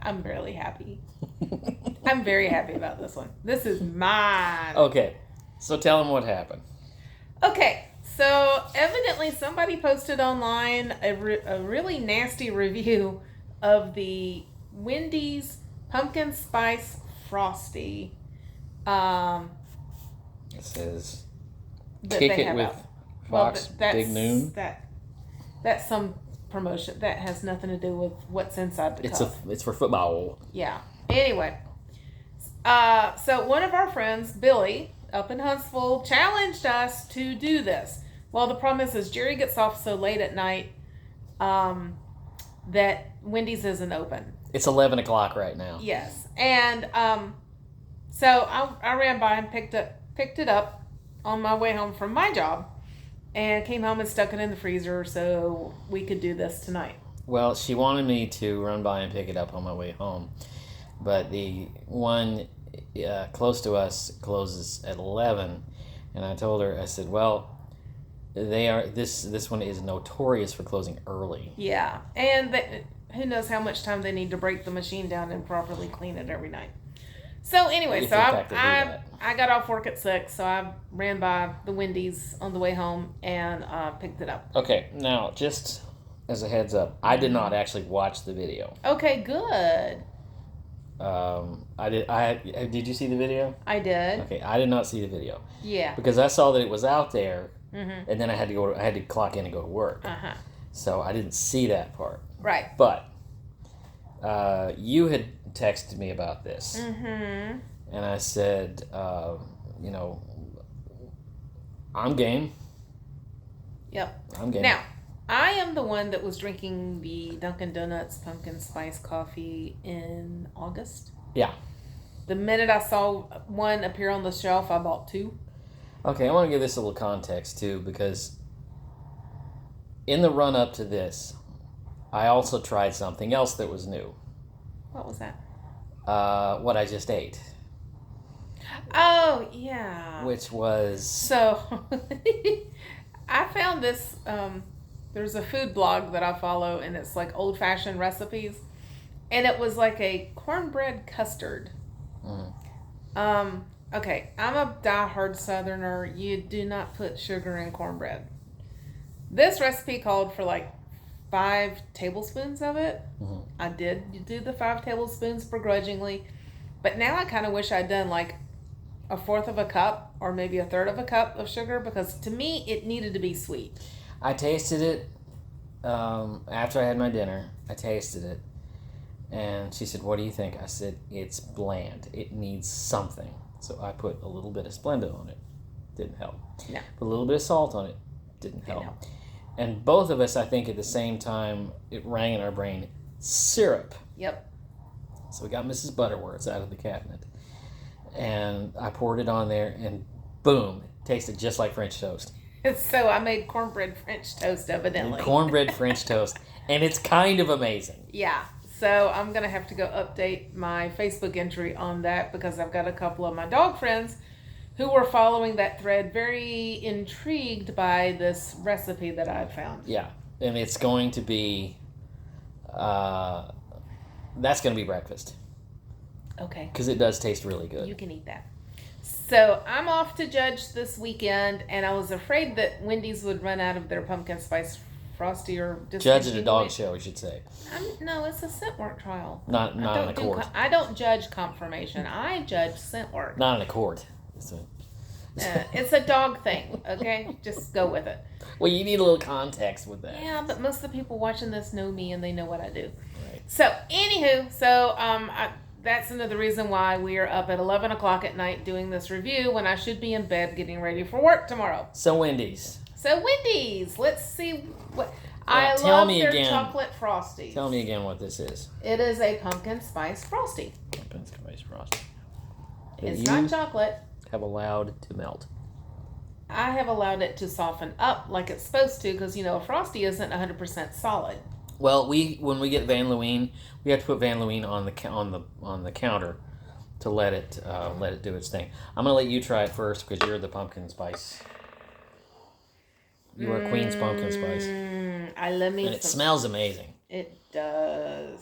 I'm really happy. I'm very happy about this one. This is mine. Okay, so tell them what happened. Okay, so evidently somebody posted online a really nasty review of the Wendy's pumpkin spice frosty. It says, That kick they it have with out. Fox Big Noon. That's some promotion that has nothing to do with what's inside the cup. It's for football. Yeah. Anyway, so one of our friends, Billy, up in Huntsville, challenged us to do this. Well, the problem is Jerry gets off so late at night that Wendy's isn't open. It's 11 o'clock right now. Yes, and so I ran by and picked it up on my way home from my job, and came home and stuck it in the freezer so we could do this tonight. Well, she wanted me to run by and pick it up on my way home, but the one close to us closes at 11, and I told her, I said, well, this one is notorious for closing early. Yeah, and who knows how much time they need to break the machine down and properly clean it every night. So anyway, so I got off work at 6, so I ran by the Wendy's on the way home and picked it up. Okay, now just as a heads up, I did not actually watch the video. Okay, good. Did you see the video? I did. Okay, I did not see the video. Yeah. Because I saw that it was out there, mm-hmm. and then I had to clock in and go to work. Uh-huh. So I didn't see that part. Right. But you had texted me about this, mm-hmm. and I said, I'm game. Yep. I'm game. Now, I am the one that was drinking the Dunkin' Donuts pumpkin spice coffee in August. Yeah. The minute I saw one appear on the shelf, I bought 2. Okay, I want to give this a little context too, because in the run up to this, I also tried something else that was new. What was that? What I just ate. Oh, yeah. Which was... So, I found this, there's a food blog that I follow, and it's like old-fashioned recipes, and it was like a cornbread custard. Okay, I'm a diehard Southerner. You do not put sugar in cornbread. This recipe called for like 5 tablespoons of it. Mm-hmm. I did do the 5 tablespoons begrudgingly, but now I kind of wish I'd done like 1/4 of a cup or maybe 1/3 of a cup of sugar, because to me it needed to be sweet. I tasted it after I had my dinner. I tasted it, and she said, "What do you think?" I said, "It's bland. It needs something." So I put a little bit of Splenda on it. Didn't help. No. Put a little bit of salt on it. Didn't help. And both of us, I think, at the same time, it rang in our brain, syrup. Yep. So we got Mrs. Butterworth's out of the cabinet, and I poured it on there, and boom, it tasted just like French toast. So I made cornbread French toast, evidently. Cornbread French toast, and it's kind of amazing. Yeah. So I'm going to have to go update my Facebook entry on that, because I've got a couple of my dog friends who were following that thread, very intrigued by this recipe that I've found. Yeah, and it's going to be, that's going to be breakfast. Okay. Because it does taste really good. You can eat that. So I'm off to Judge this weekend, and I was afraid that Wendy's would run out of their pumpkin spice frosty or Judge at a dog show, we should say. No, it's a scent work trial. Not in a court. I don't judge confirmation. I judge scent work. Not in a court. It's a dog thing, okay? Just go with it. Well, you need a little context with that. Yeah, but most of the people watching this know me, and they know what I do. Right. So, anywho, that's another reason why we are up at 11 o'clock at night doing this review when I should be in bed getting ready for work tomorrow. So, Wendy's, let's see what... I love their chocolate frosty. Tell me again what this is. It is a pumpkin spice frosty. Pumpkin spice frosty. It's not chocolate. Have allowed to melt. I have allowed it to soften up like it's supposed to, because a frosty isn't 100% solid. Well, when we get Van Leeuwen, we have to put Van Leeuwen on the counter to let it do its thing. I'm gonna let you try it first, because you're the pumpkin spice. You are Queen's pumpkin spice. I love me. And it smells amazing. It does.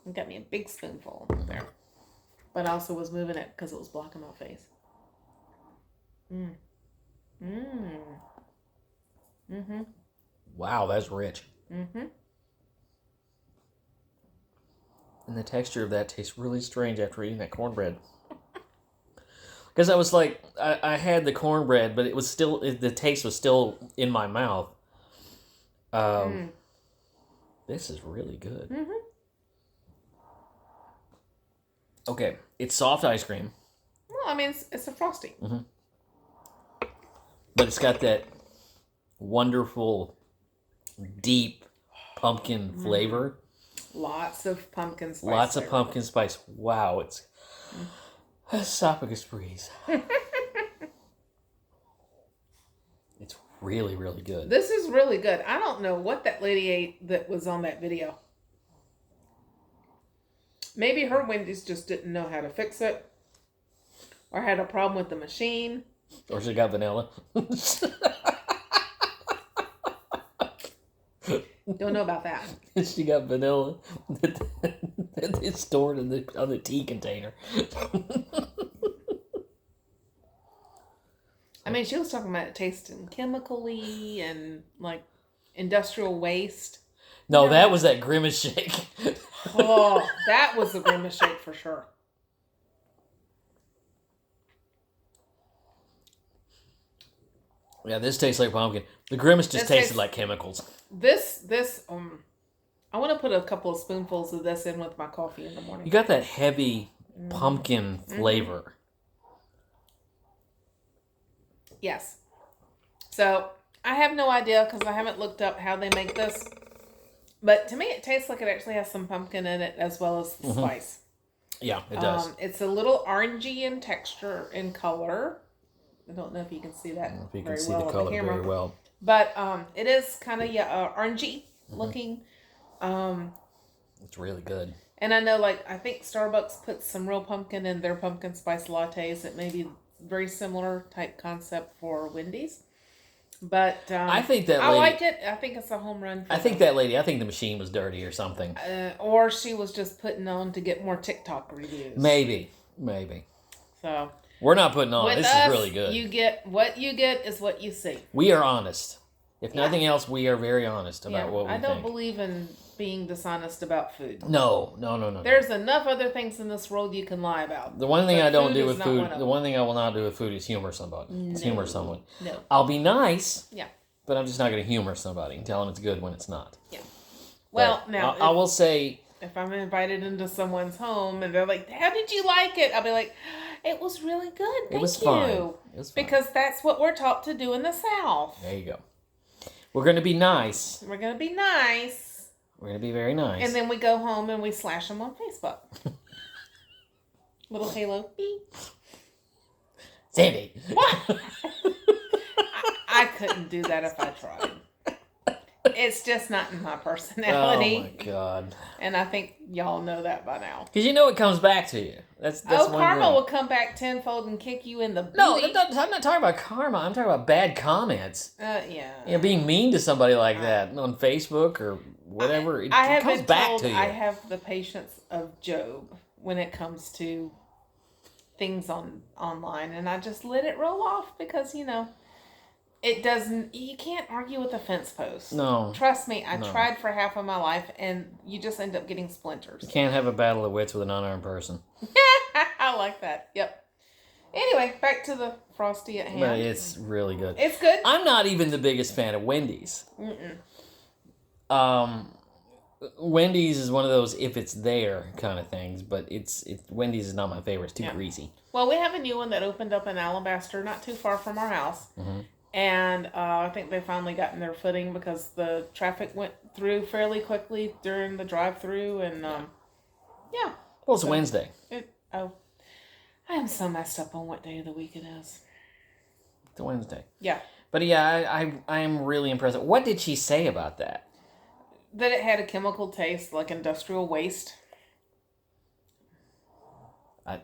I got me a big spoonful there. But I also was moving it because it was blocking my face. Wow, that's rich. Mm-hmm. And the texture of that tastes really strange after eating that cornbread. Because I was like, I had the cornbread, but it was still, the taste was still in my mouth. This is really good. Mm-hmm. Okay, it's soft ice cream. Well, I mean, it's a Frosty. Mm-hmm. But it's got that wonderful, deep pumpkin flavor. Lots of pumpkin spice. Lots of pumpkin spice. Wow, it's esophagus freeze. It's really, really good. This is really good. I don't know what that lady ate that was on that video. Maybe her Wendy's just didn't know how to fix it. Or had a problem with the machine. Or she got vanilla. Don't know about that. She got vanilla that is stored on the tea container. I mean, she was talking about it tasting chemically and like industrial waste. No, that was that Grimace shake. Oh, that was the Grimace shake for sure. Yeah, this tastes like pumpkin. The Grimace just tasted like chemicals. I want to put a couple of spoonfuls of this in with my coffee in the morning. You got that heavy pumpkin flavor. Yes. So, I have no idea because I haven't looked up how they make this. But to me, it tastes like it actually has some pumpkin in it as well as the spice. Yeah, it does. It's a little orangey in texture and color. I don't know if you can see that. If you can see the color very well. But it is kind of orangey looking. It's really good. And I know, I think Starbucks puts some real pumpkin in their pumpkin spice lattes. It may be very similar type concept for Wendy's. But I think that lady, I like it. I think it's a home run. I think the machine was dirty or something. Or she was just putting on to get more TikTok reviews. Maybe. So we're not putting on. This is really good. You get what you get is what you see. We are honest. If nothing else, we are very honest about what we think. I don't believe in being dishonest about food. No. There's enough other things in this world you can lie about. The one thing I don't do with food, the one thing I will not do with food is humor somebody. No. Humor someone. No. I'll be nice. Yeah. But I'm just not going to humor somebody and tell them it's good when it's not. Yeah. Well, but now I will say, if I'm invited into someone's home and they're like, "How did you like it?" I'll be like, "It was really good. Thank you." It was fine. Because that's what we're taught to do in the South. There you go. We're going to be nice. We're going to be nice. We're going to be very nice. And then we go home and we slash them on Facebook. Little halo. Beep. Sandy. What? I couldn't do that if I tried. It's just not in my personality. Oh my God. And I think y'all know that by now. Because you know it comes back to you. That's karma will come back tenfold and kick you in the booty. No, I'm not talking about karma. I'm talking about bad comments. Yeah. You know, being mean to somebody like that on Facebook or whatever. It comes back to you. I have the patience of Job when it comes to things online. And I just let it roll off because, it doesn't. You can't argue with a fence post. No. Trust me, I tried for half of my life, and you just end up getting splinters. You can't have a battle of wits with an unarmed person. I like that. Yep. Anyway, back to the Frosty at hand. But it's really good. It's good. I'm not even the biggest fan of Wendy's. Wendy's is one of those if it's there kind of things, but Wendy's is not my favorite. It's too greasy. Well, we have a new one that opened up in Alabaster, not too far from our house. Mm-hmm. And I think they finally gotten their footing because the traffic went through fairly quickly during the drive-through. And, yeah. Well, it's Wednesday. I am so messed up on what day of the week it is. It's a Wednesday. Yeah. But, yeah, I am really impressed. What did she say about that? That it had a chemical taste like industrial waste. I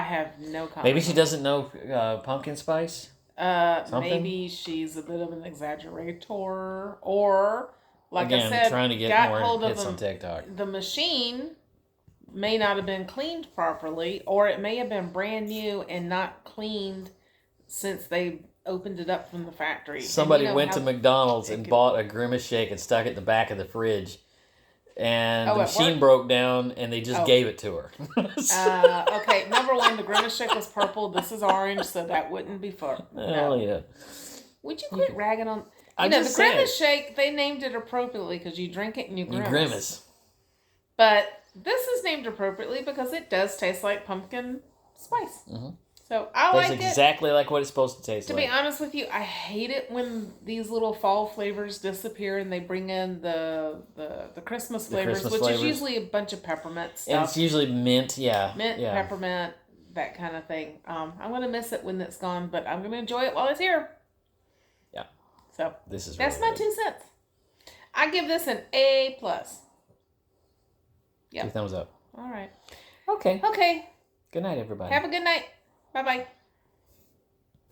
have no comment. Maybe she doesn't know pumpkin spice? Maybe she's a bit of an exaggerator, or like I said, trying to get more hits on TikTok. The machine may not have been cleaned properly, or it may have been brand new and not cleaned since they opened it up from the factory. Somebody went to McDonald's and bought a Grimace shake and stuck it in the back of the fridge. And the machine broke down, and they just gave it to her. Okay, number one, the Grimace shake was purple. This is orange, so that wouldn't be fun. Oh, yeah. Would you quit ragging on... the Grimace shake, they named it appropriately because you drink it and you grimace. You grimace. But this is named appropriately because it does taste like pumpkin spice. Mm-hmm. So I like it. Tastes exactly like what it's supposed to taste like. To be honest with you, I hate it when these little fall flavors disappear and they bring in the Christmas flavors, is usually a bunch of peppermint stuff. And it's usually mint, Mint, peppermint, that kind of thing. I'm going to miss it when it's gone, but I'm going to enjoy it while it's here. Yeah. So that's my 2 cents. I give this an A+. Yep. 2 thumbs up. All right. Okay. Okay. Good night, everybody. Have a good night. Bye-bye.